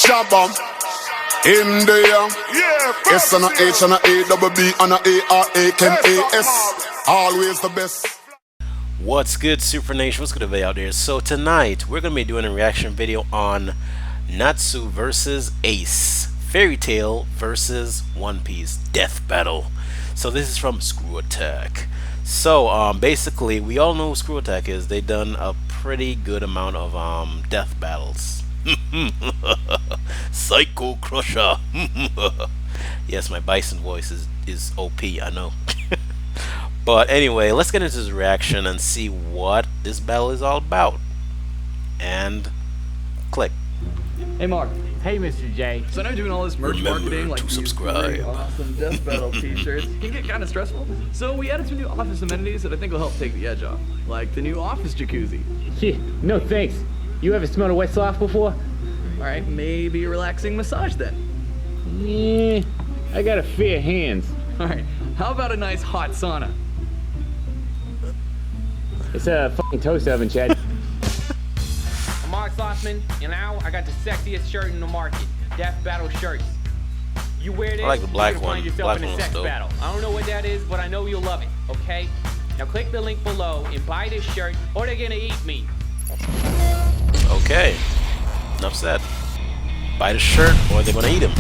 Shabam. In there, S and a H and a A double B and a A-R-A-K-A-S. Always the best. What's good, Super Nation? What's good, everybody out there? So tonight we're gonna be doing a reaction video on Natsu versus Ace, Fairy Tail versus One Piece Death Battle. So this is from Screw Attack. So basically, we all know who Screw Attack is. They've done a pretty good amount of death battles. Psycho Crusher. Yes, my bison voice is OP, I know. But anyway, let's get into this reaction and see what this battle is all about. And click. Hey Mark. Hey Mr. J. So now doing all this merch marketing, like to subscribe. Awesome death battle t-shirts, can get kind of stressful. So we added some new office amenities that I think will help take the edge off, like the new office jacuzzi. Yeah, no thanks. You ever smelled a wet sloth before? All right, maybe a relaxing massage then. Yeah, I got a fair hands. All right, how about a nice hot sauna? It's a fucking toast oven, Chad. I'm Mark Slossman, and now I got the sexiest shirt in the market, Death Battle shirts. You wear this, I like the black you're gonna one. find yourself Black in a one's sex dope. battle. I don't know what that is, but I know you'll love it, okay? Now click the link below and buy this shirt, or they're gonna eat me. Okay, enough said. Buy the shirt or they're gonna eat him.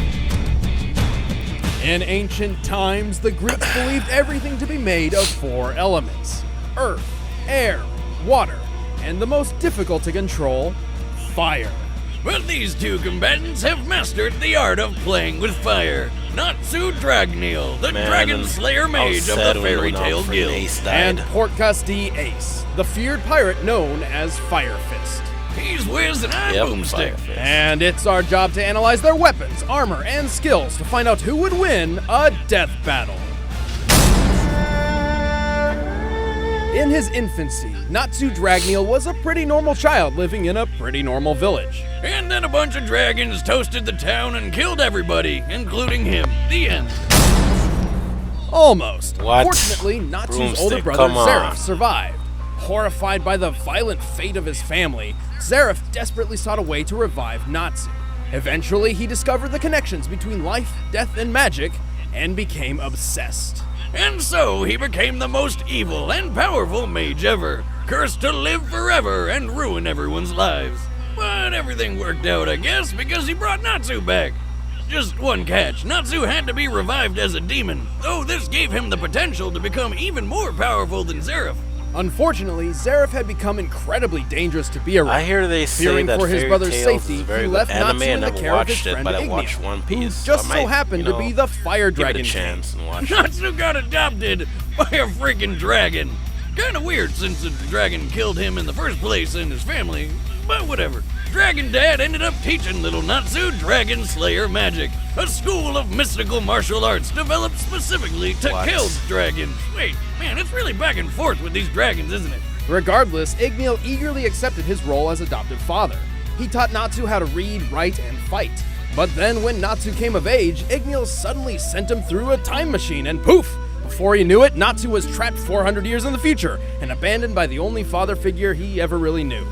In ancient times, the Greeks believed everything to be made of 4 elements: earth, air, water, and the most difficult to control, fire. Well, these two combatants have mastered the art of playing with fire. Natsu Dragneel, the Dragon Slayer mage of the Fairy Tail Guild. And Portcasti Ace, the feared pirate known as Fire Fist. He's Wiz and I'm Boomstick. And it's our job to analyze their weapons, armor, and skills to find out who would win a death battle. In his infancy, Natsu Dragneel was a pretty normal child living in a pretty normal village. And then a bunch of dragons toasted the town and killed everybody, including him. The end. Almost. What? Fortunately, Natsu's Broomstick, older brother come on. Zareth survived. Horrified by the violent fate of his family, Zareth desperately sought a way to revive Natsu. Eventually, he discovered the connections between life, death, and magic, and became obsessed. And so he became the most evil and powerful mage ever, cursed to live forever and ruin everyone's lives. But everything worked out, I guess, because he brought Natsu back. Just one catch, Natsu had to be revived as a demon, though this gave him the potential to become even more powerful than Zareth. Unfortunately, Zareth had become incredibly dangerous to be around. I hear they say Fearing that for his Fairy brother's Tales safety, is a very he good left anime. Natsu I in the never care of his watched it, friend but I Igneal, watched One who Piece. just so I so might, happened to be the fire give it dragon a chance and watch it. Natsu got adopted by a freaking dragon. Kinda weird since the dragon killed him in the first place and his family, but whatever. Dragon Dad ended up teaching little Natsu Dragon Slayer magic, a school of mystical martial arts developed specifically to kill dragons. Wait, man, it's really back and forth with these dragons, isn't it? Regardless, Igneal eagerly accepted his role as adoptive father. He taught Natsu how to read, write, and fight. But then when Natsu came of age, Igneal suddenly sent him through a time machine and poof! Before he knew it, Natsu was trapped 400 years in the future and abandoned by the only father figure he ever really knew.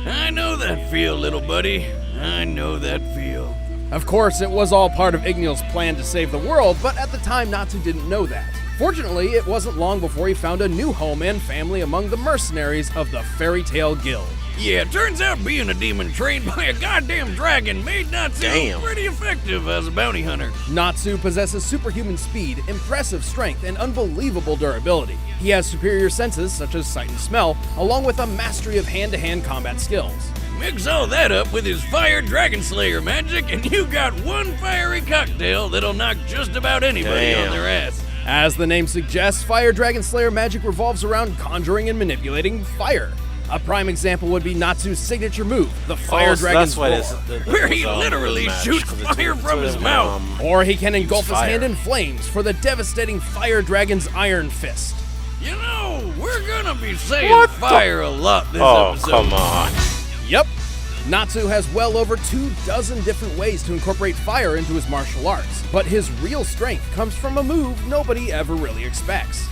I know that feel, little buddy. I know that feel. Of course, it was all part of Igneal's plan to save the world, but at the time Natsu didn't know that. Fortunately, it wasn't long before he found a new home and family among the mercenaries of the Fairy Tail Guild. Yeah, turns out being a demon trained by a goddamn dragon made Natsu pretty effective as a bounty hunter. Natsu possesses superhuman speed, impressive strength, and unbelievable durability. He has superior senses such as sight and smell, along with a mastery of hand-to-hand combat skills. Mix all that up with his fire Dragon Slayer magic and you got one fiery cocktail that'll knock just about anybody on their ass. As the name suggests, Fire Dragon Slayer magic revolves around conjuring and manipulating fire. A prime example would be Natsu's signature move, the Fire Dragon's Roar. Where he literally shoots fire from his mouth. Or he can engulf his hand in flames for the devastating Fire Dragon's Iron Fist. You know, we're gonna be saying fire a lot this episode. Oh, come on. Yep. Natsu has well over 24 different ways to incorporate fire into his martial arts, but his real strength comes from a move nobody ever really expects.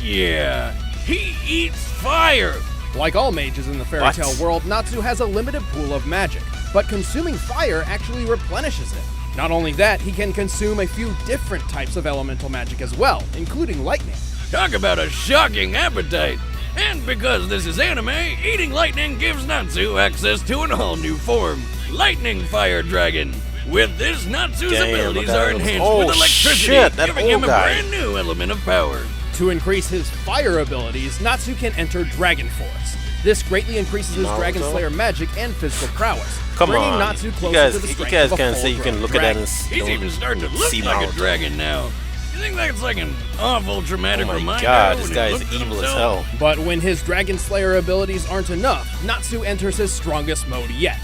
Yeah. He eats fire. Like all mages in the fairy tale world, Natsu has a limited pool of magic. but consuming fire actually replenishes it. Not only that, he can consume a few different types of elemental magic as well, including lightning. Talk about a shocking appetite! And because this is anime, eating lightning gives Natsu access to an all-new form, Lightning Fire Dragon. With this, Natsu's abilities are enhanced with electricity, giving him a brand new element of power. To increase his fire abilities, Natsu can enter Dragon Force. This greatly increases his Dragon Slayer magic and physical prowess, bringing Natsu closer to the strength of a full-grown dragon. He's even starting to look like a dragon now. You think that's like an awful traumatic reminder? Oh my god, this when guy he is looks at evil as himself? hell. But when his Dragon Slayer abilities aren't enough, Natsu enters his strongest mode yet,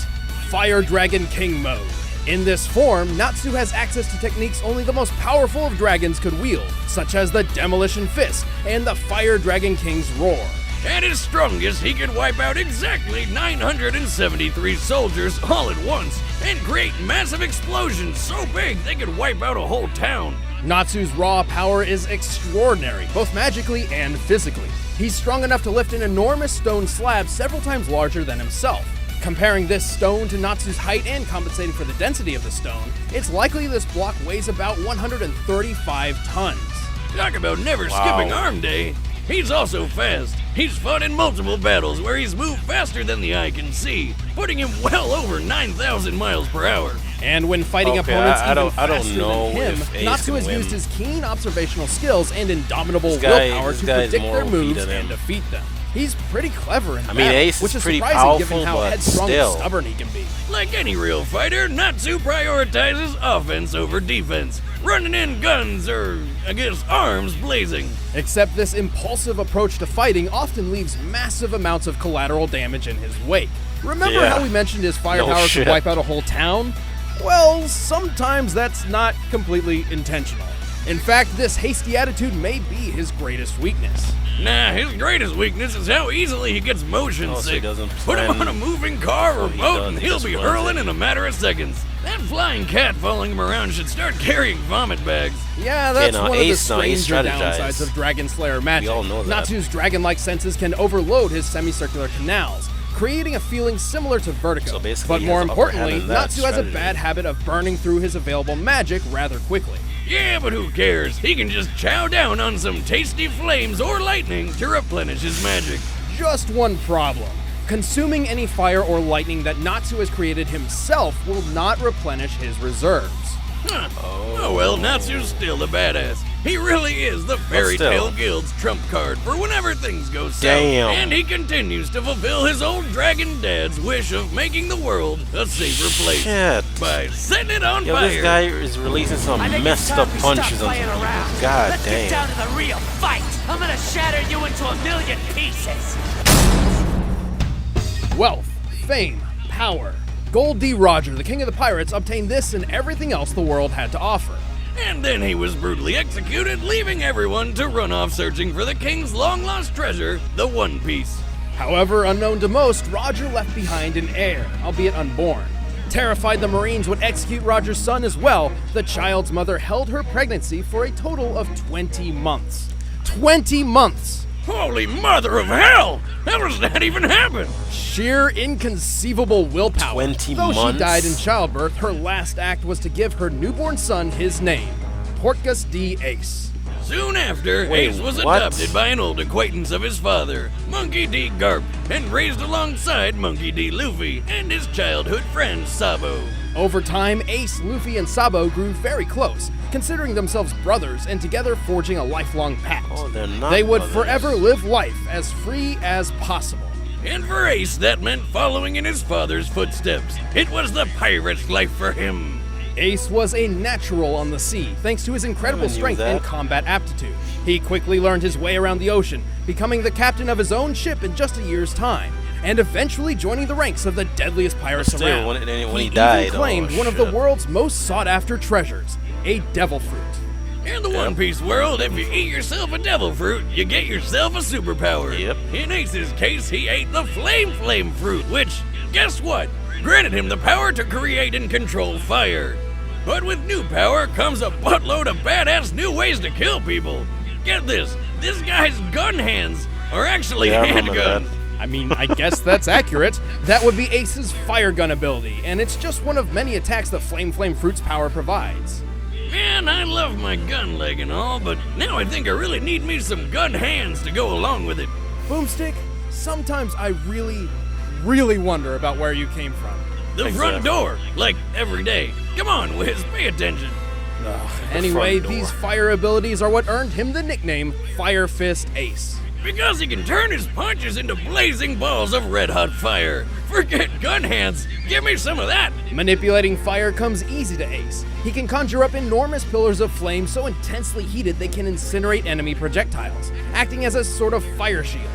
Fire Dragon King mode. In this form, Natsu has access to techniques only the most powerful of dragons could wield, such as the Demolition Fist and the Fire Dragon King's Roar. At his strongest, he could wipe out exactly 973 soldiers all at once and create massive explosions so big they could wipe out a whole town. Natsu's raw power is extraordinary, both magically and physically. He's strong enough to lift an enormous stone slab several times larger than himself. Comparing this stone to Natsu's height and compensating for the density of the stone, it's likely this block weighs about 135 tons. Talk about never skipping arm day. He's also fast. He's fought in multiple battles where he's moved faster than the eye can see, putting him well over 9,000 miles per hour. And when fighting opponents I don't faster know than him, if Ace Natsu can has win. used his keen observational skills and indomitable This guy willpower to is predict more their OP moves than him. and defeat them. He's pretty clever in I battle, mean, Ace which is is pretty surprising powerful, given how but headstrong still. and stubborn he can be. Like any real fighter, Natsu prioritizes offense over defense, running in guns or, I guess, arms blazing. Except this impulsive approach to fighting often leaves massive amounts of collateral damage in his wake. Remember Yeah. how we mentioned his firepower could shit. wipe out a whole town? Well, sometimes that's not completely intentional. In fact, this hasty attitude may be his greatest weakness. Nah, his greatest weakness is how easily he gets motion Oh, so he sick. doesn't Put him plan- on a moving car or he boat does, and he he'll just be runs hurling it. in a matter of seconds. That flying cat following him around should start carrying vomit bags. Yeah, that's now one of the Ace, he stranger strategized. downsides of Dragon Slayer magic. all know that. Natsu's dragon-like senses can overload his semicircular canals, creating a feeling similar to vertigo. So basically but he more has upper hand importantly, in that Natsu has a strategy. bad habit of burning through his available magic rather quickly. Yeah, but who cares? He can just chow down on some tasty flames or lightning to replenish his magic. Just one problem. Consuming any fire or lightning that Natsu has created himself will not replenish his reserves. Huh. Oh well, Natsu's still a badass. He really is the Fairy still. Tale Guild's trump card for whenever things go south. Damn. And he continues to fulfill his old dragon dad's wish of making the world a safer place. Shit. By setting it on Yo, fire. this guy is releasing some messed up punches on some people. God Let's get down damn. to the real fight. I'm gonna shatter you into a million pieces. Wealth, fame, power. Gold D. Roger, the king of the pirates, obtained this and everything else the world had to offer. And then he was brutally executed, leaving everyone to run off searching for the king's long-lost treasure, the One Piece. However, unknown to most, Roger left behind an heir, albeit unborn. Terrified the Marines would execute Roger's son as well, the child's mother held her pregnancy for a total of 20 months. 20 months! Holy mother of hell! How does that even happen? Sheer inconceivable willpower. 20 Though months? she died in childbirth, her last act was to give her newborn son his name, Portgas D. Ace. Soon after, Wait, Ace was what? adopted by an old acquaintance of his father, Monkey D. Garp, and raised alongside Monkey D. Luffy and his childhood friend Sabo. Over time, Ace, Luffy, and Sabo grew very close, considering themselves brothers and together forging a lifelong pact. Oh, they're not They would brothers. forever live life as free as possible. And for Ace, that meant following in his father's footsteps. It was the pirate's life for him. Ace was a natural on the sea, thanks to his incredible Never knew strength and that. combat aptitude. He quickly learned his way around the ocean, becoming the captain of his own ship in just a year's time, and eventually joining the ranks of the deadliest pirates But still, around. when he even died, claimed oh, one of the shit. world's most sought-after treasures, a devil fruit. In the One Piece world, if you eat yourself a devil fruit, you get yourself a superpower. Yep. In Ace's case, he ate the Flame fruit, which, guess what? Granted him the power to create and control fire. But with new power comes a buttload of badass new ways to kill people. Get this guy's gun hands are actually Yeah, I remember handguns. I mean, I guess that's accurate. That would be Ace's fire gun ability, and it's just one of many attacks that Flame Fruit's power provides. Man, I love my gun leg and all, but now I think I really need me some gun hands to go along with it. Boomstick, sometimes I really wonder about where you came from. The front door, like every day. Come on, Wiz, pay attention. Anyway, front door. these fire abilities are what earned him the nickname Fire Fist Ace. Because he can turn his punches into blazing balls of red-hot fire. Forget gun hands, give me some of that. Manipulating fire comes easy to Ace. He can conjure up enormous pillars of flame so intensely heated they can incinerate enemy projectiles, acting as a sort of fire shield.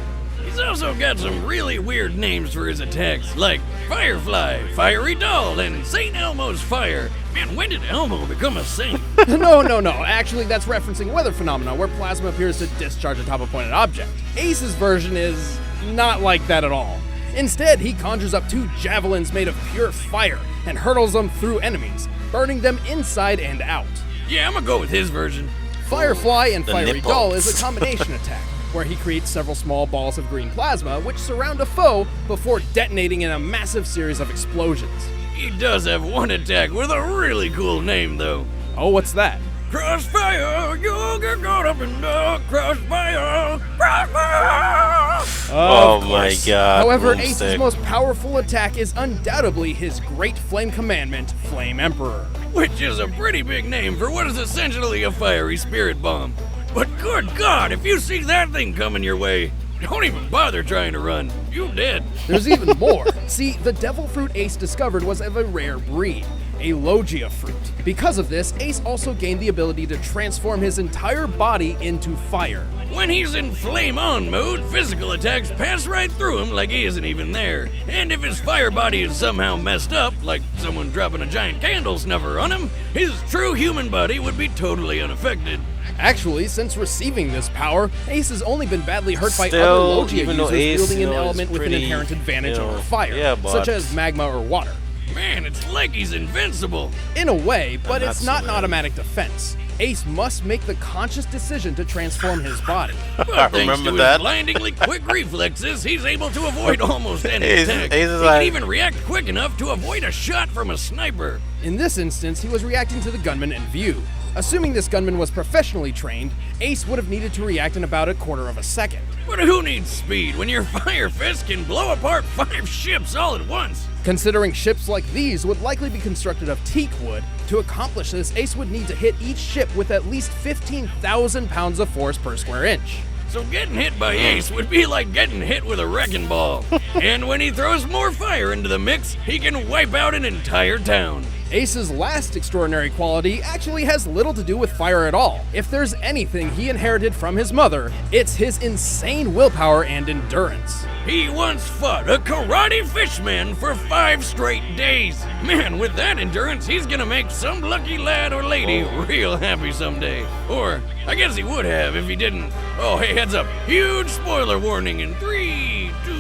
He's also got some really weird names for his attacks, like Firefly, Fiery Doll, and St. Elmo's Fire. Man, when did Elmo become a saint? No. Actually, that's referencing weather phenomena where plasma appears to discharge atop a pointed object. Ace's version is not like that at all. Instead, he conjures up 2 javelins made of pure fire and hurtles them through enemies, burning them inside and out. Yeah, I'm gonna go with his version. Firefly and The Fiery nipples. Doll is a combination attack, where he creates several small balls of green plasma which surround a foe before detonating in a massive series of explosions. He does have one attack with a really cool name, though. Oh, what's that? Crossfire, you'll get caught up in the crossfire, crossfire! Oh my god. However, Boomstick. Ace's most powerful attack is undoubtedly his Great Flame Commandment, Flame Emperor. Which is a pretty big name for what is essentially a fiery spirit bomb. But good God, if you see that thing coming your way, don't even bother trying to run. You dead. There's even more. See, the devil fruit Ace discovered was of a rare breed, a Logia fruit. Because of this, Ace also gained the ability to transform his entire body into fire. When he's in flame on mode, physical attacks pass right through him like he isn't even there. And if his fire body is somehow messed up, like someone dropping a giant candle snuffer on him, his true human body would be totally unaffected. Actually, since receiving this power, Ace has only been badly hurt by Still, other Logia even though users Ace, wielding an is element with an pretty, inherent advantage over fire, yeah, but such as magma or water. Man, it's like he's invincible. In a way, but Not it's so not an bad. automatic defense. Ace must make the conscious decision to transform his body. But thanks remember to that. his blindingly quick reflexes, he's able to avoid almost any Ace- attack. Ace is He like- can even react quick enough to avoid a shot from a sniper. In this instance, he was reacting to the gunman in view. Assuming this gunman was professionally trained, Ace would have needed to react in about a quarter of a second. But who needs speed when your fire fist can blow apart 5 ships all at once? Considering ships like these would likely be constructed of teak wood, to accomplish this, Ace would need to hit each ship with at least 15,000 pounds of force per square inch. So getting hit by Ace would be like getting hit with a wrecking ball. And when he throws more fire into the mix, he can wipe out an entire town. Ace's last extraordinary quality actually has little to do with fire at all. If there's anything he inherited from his mother, it's his insane willpower and endurance. He once fought a karate fishman for 5 straight days. Man, with that endurance, he's gonna make some lucky lad or lady real happy someday. Or, I guess he would have if he didn't. Oh, hey, heads up. Huge spoiler warning in 3, 2,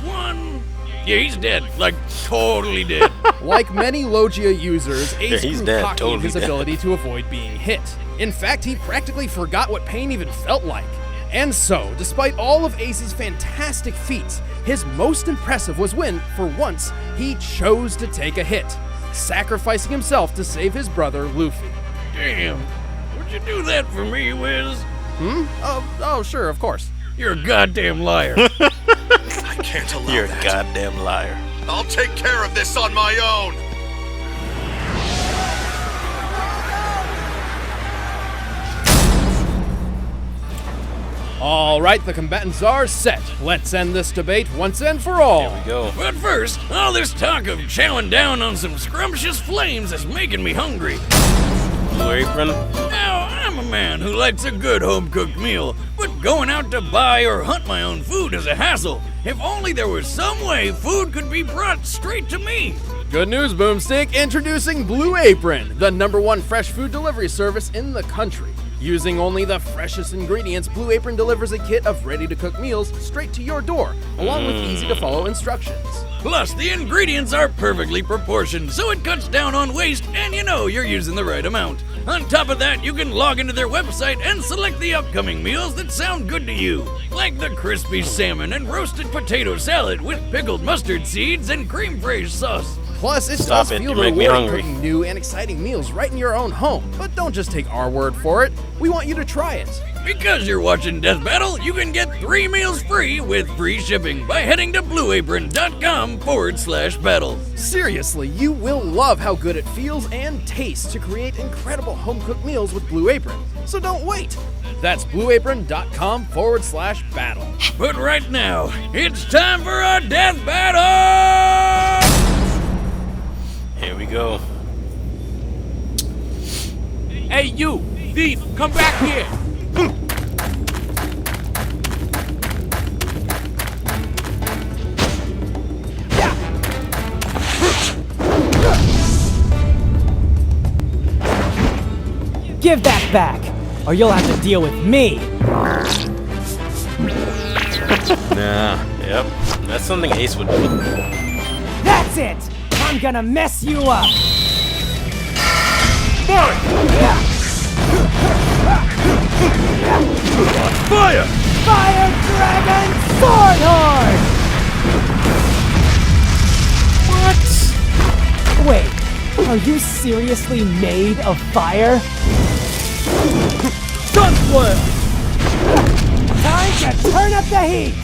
1. Yeah, he's dead. Like, totally dead. Like many Logia users, Ace he's grew dead, cocky in totally his dead. ability to avoid being hit. In fact, he practically forgot what pain even felt like. And so, despite all of Ace's fantastic feats, his most impressive was when, for once, he chose to take a hit, sacrificing himself to save his brother, Luffy. Damn. Would you do that for me, Wiz? Oh, sure, of course. You're a goddamn liar. I can't allow You're a that. goddamn liar. I'll take care of this on my own. All right, the combatants are set. Let's end this debate once and for all. Here we go. But first, all this talk of chowing down on some scrumptious flames is making me hungry. Blue Apron. Now, I'm a man who likes a good home-cooked meal, but going out to buy or hunt my own food is a hassle. If only there was some way food could be brought straight to me. Good news, Boomstick. Introducing Blue Apron, the #1 fresh food delivery service in the country. Using only the freshest ingredients, Blue Apron delivers a kit of ready-to-cook meals straight to your door, along with easy-to-follow instructions. Plus, the ingredients are perfectly proportioned, so it cuts down on waste and you know you're using the right amount. On top of that, you can log into their website and select the upcoming meals that sound good to you, like the crispy salmon and roasted potato salad with pickled mustard seeds and cream fraiche sauce. Plus, it Stop does it, feel you make me rewarding hungry. cooking new and exciting meals right in your own home. But don't just take our word for it. We want you to try it. Because you're watching Death Battle, you can get 3 meals free with free shipping by heading to blueapron.com/battle. Seriously, you will love how good it feels and tastes to create incredible home-cooked meals with Blue Apron. So don't wait. That's blueapron.com/battle. But right now, it's time for our Death Battle! Here we go. Hey, you! Thief, come back here! Give that back, or you'll have to deal with me. Yep, that's something Ace would do. That's it! I'm gonna mess you up! Fire! Fire Dragon Sword Horde! What? Wait, are you seriously made of fire? Sunflare! Time to turn up the heat!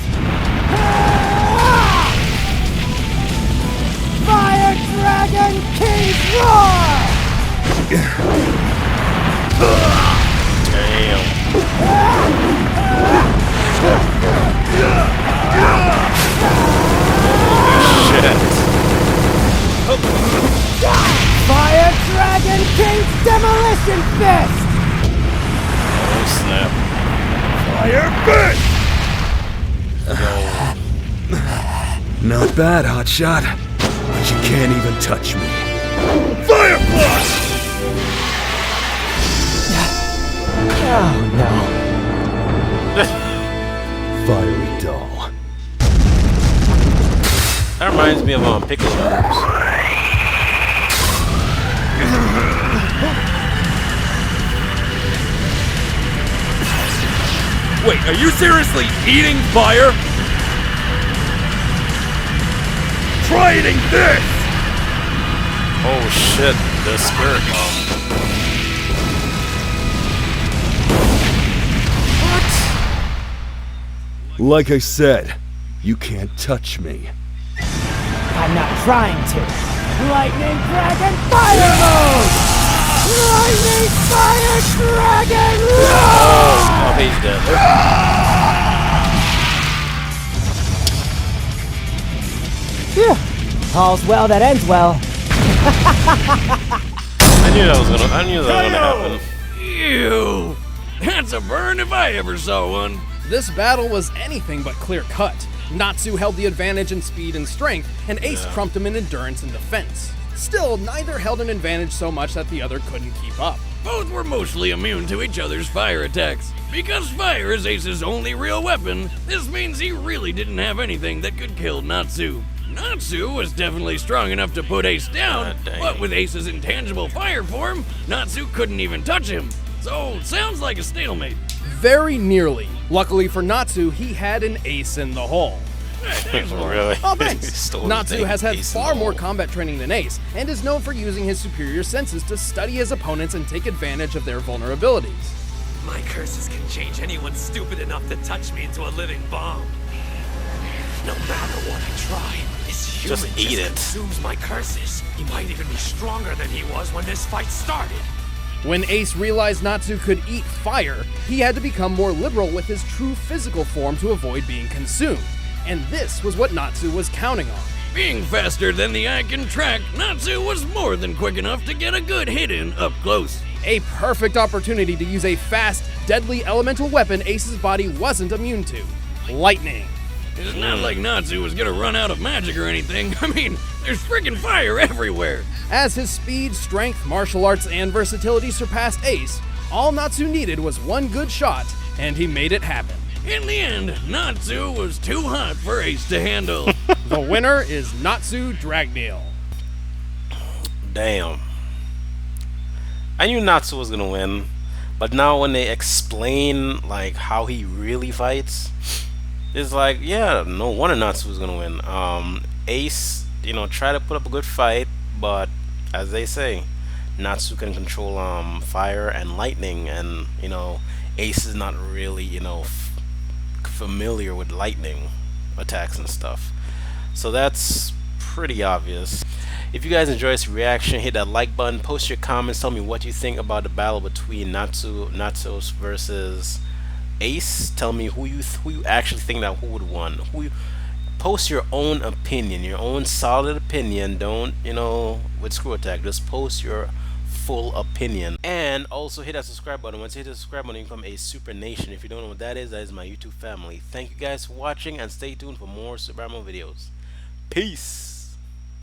Fire Dragon King's Roar! Damn. Shit. Fire Dragon King's Demolition Fist! Oh snap. Fire Fist! Not bad, hotshot. But you can't even touch me. Fire Blast! Oh no. Fiery doll. That reminds me of Piccolo moves. Wait, are you seriously eating fire? Try eating this! Oh shit, the spirit bomb. Like I said, you can't touch me. I'm not trying to. Lightning Dragon Fire Mode! Lightning Fire Dragon Roar! Oh, he's dead. Phew. All's well that ends well. I knew that was gonna happen. Ew! That's a burn if I ever saw one. This battle was anything but clear-cut. Natsu held the advantage in speed and strength, and Ace trumped him in endurance and defense. Still, neither held an advantage so much that the other couldn't keep up. Both were mostly immune to each other's fire attacks. Because fire is Ace's only real weapon, this means he really didn't have anything that could kill Natsu. Natsu was definitely strong enough to put Ace down, but with Ace's intangible fire form, Natsu couldn't even touch him. So, sounds like a stalemate. Very nearly. Luckily for Natsu, he had an ace in the hole. Really? Oh, thanks. Stole his Natsu name, has had Ace in far the more hole. combat training than Ace, and is known for using his superior senses to study his opponents and take advantage of their vulnerabilities. My curses can change anyone stupid enough to touch me into a living bomb. No matter what I try, this human Just eat it. consumes my curses. He might even be stronger than he was when this fight started. When Ace realized Natsu could eat fire, he had to become more liberal with his true physical form to avoid being consumed. And this was what Natsu was counting on. Being faster than the eye can track, Natsu was more than quick enough to get a good hit in up close. A perfect opportunity to use a fast, deadly elemental weapon Ace's body wasn't immune to. Lightning. It's not like Natsu was gonna run out of magic or anything. I mean, there's freaking fire everywhere. As his speed, strength, martial arts, and versatility surpassed Ace, All Natsu needed was one good shot, and he made it happen. In the end, Natsu was too hot for Ace to handle. The winner is Natsu Dragneel. Damn. I knew Natsu was gonna win, but now when they explain like how he really fights, it's like, yeah, no wonder Natsu was gonna win. Ace, try to put up a good fight, but as they say, Natsu can control fire and lightning, and Ace is not really familiar with lightning attacks and stuff. So that's pretty obvious. If you guys enjoy this reaction, hit that like button, post your comments, tell me what you think about the battle between Natsu versus Ace. Tell me who you actually think that who would won. Post your own opinion, your own solid opinion. Don't with screw attack. Just post your full opinion, and also hit that subscribe button. Once you hit the subscribe button, you become a Super Nation. If you don't know what that is my YouTube family. Thank you guys for watching, and stay tuned for more Super Mario videos. Peace.